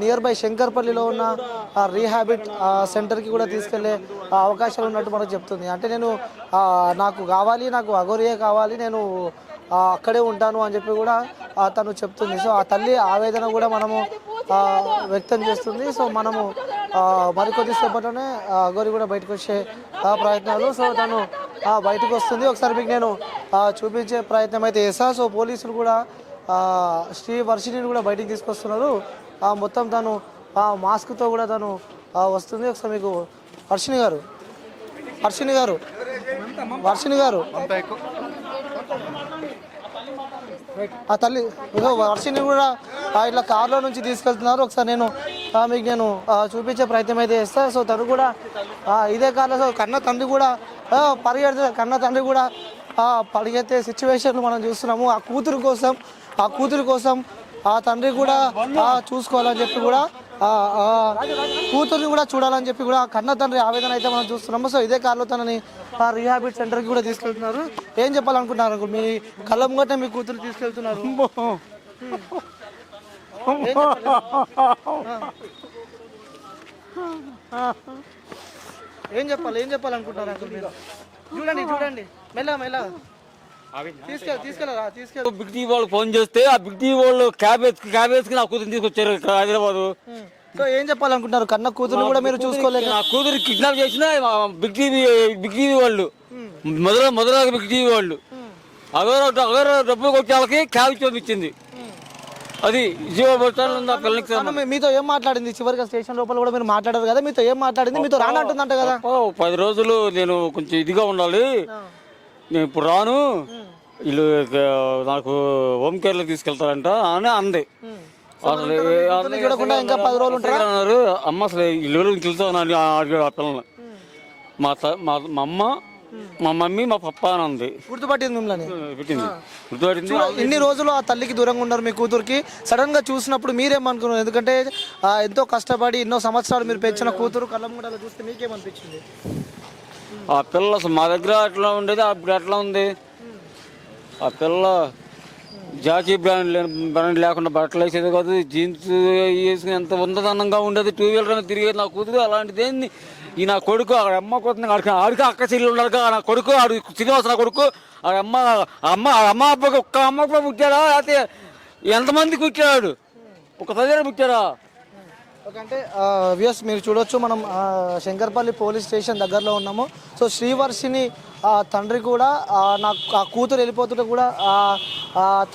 Near by శంకర్పల్లిలో ఉన్న రీహాబిట్ సెంటర్కి కూడా తీసుకెళ్లే అవకాశాలు ఉన్నట్టు మనకు చెప్తుంది. అంటే నేను నాకు కావాలి, నాకు అఘోరియే కావాలి, నేను అక్కడే ఉంటాను అని చెప్పి కూడా తను చెప్తుంది. సో ఆ తల్లి ఆవేదన కూడా మనము వ్యక్తం చేస్తుంది. సో మనము మరికొద్ది సేపట్లోనే అఘోరి కూడా బయటకు వచ్చే ప్రయత్నాలు. సో తను బయటకు వస్తుంది. ఒకసారి మీకు నేను చూపించే ప్రయత్నం అయితే చేస్తా. సో పోలీసులు కూడా శ్రీ వర్షిణిని కూడా బయటికి తీసుకొస్తున్నారు. మొత్తం తను మాస్క్తో కూడా తను వస్తుంది. ఒకసారి మీకు వర్షిణి గారు ఆ తల్లి వర్షిని కూడా ఇట్లా కార్లో నుంచి తీసుకెళ్తున్నారు. ఒకసారి నేను చూపించే ప్రయత్నం అయితే చేస్తాను. సో తను కూడా ఇదే కార్లో కన్న తండ్రి కూడా పరిగెత్తే సిచ్యువేషన్లు మనం చూస్తున్నాము. ఆ కూతురు కోసం ఆ తండ్రి కూడా చూసుకోవాలని చెప్పి కూడా కూతుర్ని కూడా చూడాలని చెప్పి కూడా కన్న తండ్రి ఆవేదన అయితే మనం చూస్తున్నాము. సో ఇదే కార్లో తనని రీహాబిట్ సెంటర్కి కూడా తీసుకెళ్తున్నారు. ఏం చెప్పాలనుకుంటున్నారు? మీ కళ్ళ ముంగట మీ కూతురు తీసుకెళ్తున్నారు. ఏం చెప్పాలనుకుంటున్నారు అంకుల్ మీరు? చూడండి మెల్ల తీసుకెళ్ళరా. బిగ్ టీవీ వాళ్ళు ఫోన్ చేస్తే ఆ బిగ్ టీవీ వాళ్ళు క్యాబేజ్ నా కూతురు తీసుకొచ్చారు హైదరాబాద్. సో ఏం చెప్పాలనుకుంటున్నారు? కన్న కూతురు కూడా మీరు చూసుకోలేదు. నా కూతురు కిడ్నాప్ చేసిన బిగ్ టీవీ వాళ్ళు మొదలగా బిగ్ టీవీ వాళ్ళు అగరు డబ్బులు కొట్టి వాళ్ళకి క్యాబ్ ఇచ్చింది. అది మీతో ఏం మాట్లాడింది? చివరిగా స్టేషన్ లోపల కూడా మీరు మాట్లాడారు కదా, మీతో ఏం మాట్లాడింది? మీతో రానంటుందంట కదా. 10 రోజులు నేను కొంచెం ఇదిగా ఉండాలి, నేను ఇప్పుడు రాను, వీళ్ళు నాకు హోమ్ కేర్లో తీసుకెళ్తారంట అని అంది. అసలు ఇంకా 10 రోజులు అన్నారు. అమ్మ అసలు ఇల్లు వెళ్తాను అడిగాడు ఆ పిల్లల్ని. మా అమ్మ, మా మమ్మీ, మా పప్ప అని అంది. గుర్తుపట్టింది మిమ్మల్ని? గుర్తుపట్టింది. ఇన్ని రోజులు ఆ తల్లికి దూరంగా ఉన్నారు మీ కూతురికి. సడన్ గా చూసినప్పుడు మీరేమనుకున్నారు? ఎందుకంటే ఎంతో కష్టపడి ఎన్నో సంవత్సరాలు మీరు పెంచిన కూతురు కళ్ళముండలో చూస్తే మీకేమనిపించింది? ఆ పిల్ల అసలు మా దగ్గర అట్లా ఉండేది, అప్పుడు ఎట్లా ఉంది? ఆ పిల్ల జాకీ బ్రాండ్ లేకుండా బట్టలు వేసేది కాదు, జీన్స్ వేసుకుని ఎంత ఉన్నదన్నంగా ఉండేది, 2 వీలర్ తిరిగేది నా కూతురు. అలాంటిది ఏంది ఈ నా కొడుకు ఆడ అమ్మ కోసం ఆడికి అక్క చెల్లి ఉన్నారు. నా కొడుకు ఆడు శ్రీనివాస నా కొడుకు అమ్మ అబ్బకి ఒక్క అమ్మ పుట్టాడా, లేకపోతే ఎంతమంది పుట్టాడు? ఒక తల్లి పుట్టారా? అంటే వ్యూస్ మీరు చూడొచ్చు, మనం శంకర్పల్లి పోలీస్ స్టేషన్ దగ్గరలో ఉన్నాము. సో శ్రీవర్షిని తండ్రి కూడా ఆ కూతురు వెళ్ళిపోతుంటే కూడా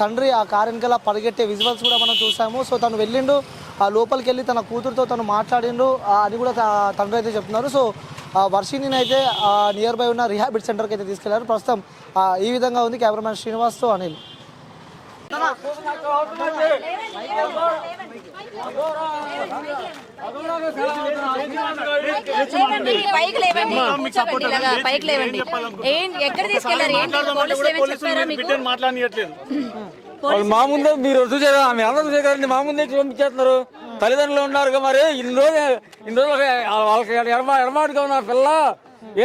తండ్రి ఆ కారు వెనకాల పరిగెట్టే విజువల్స్ కూడా మనం చూసాము. సో తను వెళ్ళిండు, లోపలికి వెళ్ళి తన కూతురుతో తను మాట్లాడిండు అని కూడా తండ్రి అయితే చెప్తున్నారు. సో వర్షిని అయితే నియర్ బై ఉన్న రీహాబిట్ సెంటర్కి అయితే తీసుకెళ్లారు. ప్రస్తుతం ఈ విధంగా ఉంది. కెమెరామ్యాన్ శ్రీనివాస్తో అనిల్. మా ముందే మీరు చూసారా? ఆమె అందరూ చూసారండి, మా ముందే పంపించేస్తున్నారు. తల్లిదండ్రులు ఉన్నారు మరి ఇన్ని రోజులు వాళ్ళకి ఎడమాటుగా ఉన్నారు. పిల్ల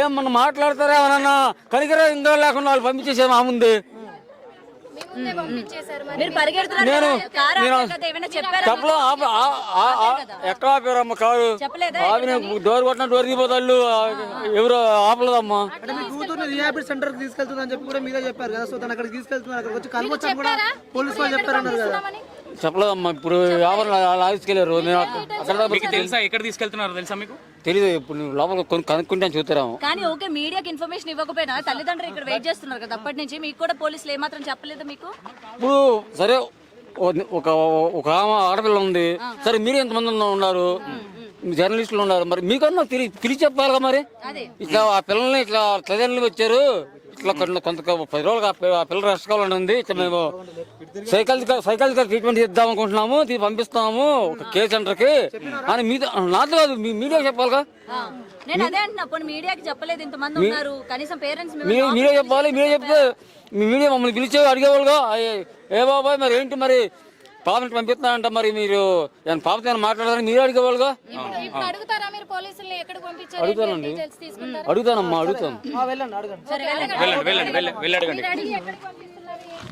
ఏమన్నా మాట్లాడతారా ఏమన్నా కనికరా ఇందో లేకుండా వాళ్ళు పంపించేసారు మా ముందే. ఎక్కడ ఆపారమ్మ కారు? డోర్ కొట్టిన డోర్ దిగిపోతాళ్ళు, ఎవరు ఆపలేదమ్మా. కూతుర్ని రీహాబిట్ సెంటర్ కి తీసుకెళ్తుందని చెప్పి కూడా మీరే చెప్పారు కదా. సో తను అక్కడికి తీసుకెళ్తున్నారు, అక్కడికి వచ్చి కలవచ్చని కూడా పోలీసు వాళ్ళు చెప్పారన్నారు కదా. చెప్పలేదమ్మా. ఇప్పుడు తీసుకెళ్లారు. తెలుసా ఎక్కడ తీసుకెళ్తున్నారు? తెలుసా మీకు? తెలీదు. ఇప్పుడు నువ్వు లోపల కనుక్కుంటే చూస్తారాము. కానీ ఓకే, మీడియాకి ఇన్ఫర్మేషన్ ఇవ్వకపోయినా తల్లిదండ్రులు ఇక్కడ వెయిట్ చేస్తున్నారు కదా అప్పటి నుంచి. మీకు కూడా పోలీసులు ఏమాత్రం చెప్పలేదు మీకు? ఇప్పుడు సరే ఒక ఆడపిల్ల ఉంది, సరే మీరు ఎంతమంది ఉన్నారు, జర్నలిస్టులు ఉన్నారు, మరి మీకన్నా పిలిచి చెప్పాలిగా. మరి ఇట్లా ఆ పిల్లల్ని ఇట్లా తల్లిదండ్రులు వచ్చారు, ఇట్లా కొంత 10 రోజులు ఆ పిల్లలు రెస్ట్ కావాలని ఉంది, ఇట్లా మేము సైకాలజికల్ ట్రీట్మెంట్ ఇద్దాం అనుకుంటున్నాము, పంపిస్తాము ఒక కేర్ సెంటర్ కి అని నాతో కాదు మీడియా చెప్పాలిగా. మీడియా చెప్పాలి. మీడియా చెప్తే మీడియా మమ్మల్ని పిలిచే అడిగేవాళ్ళుగా. ఏ బాబాయ్ మరి ఏంటి మరి పాపని పంపిస్తున్నారంట, మరి మీరు పాపతో మాట్లాడారని మీరు అడిగేవాళ్ళుగా. అడుగుతానండి, అడుగుతానమ్మా, అడుగుతాను. వెళ్ళండి.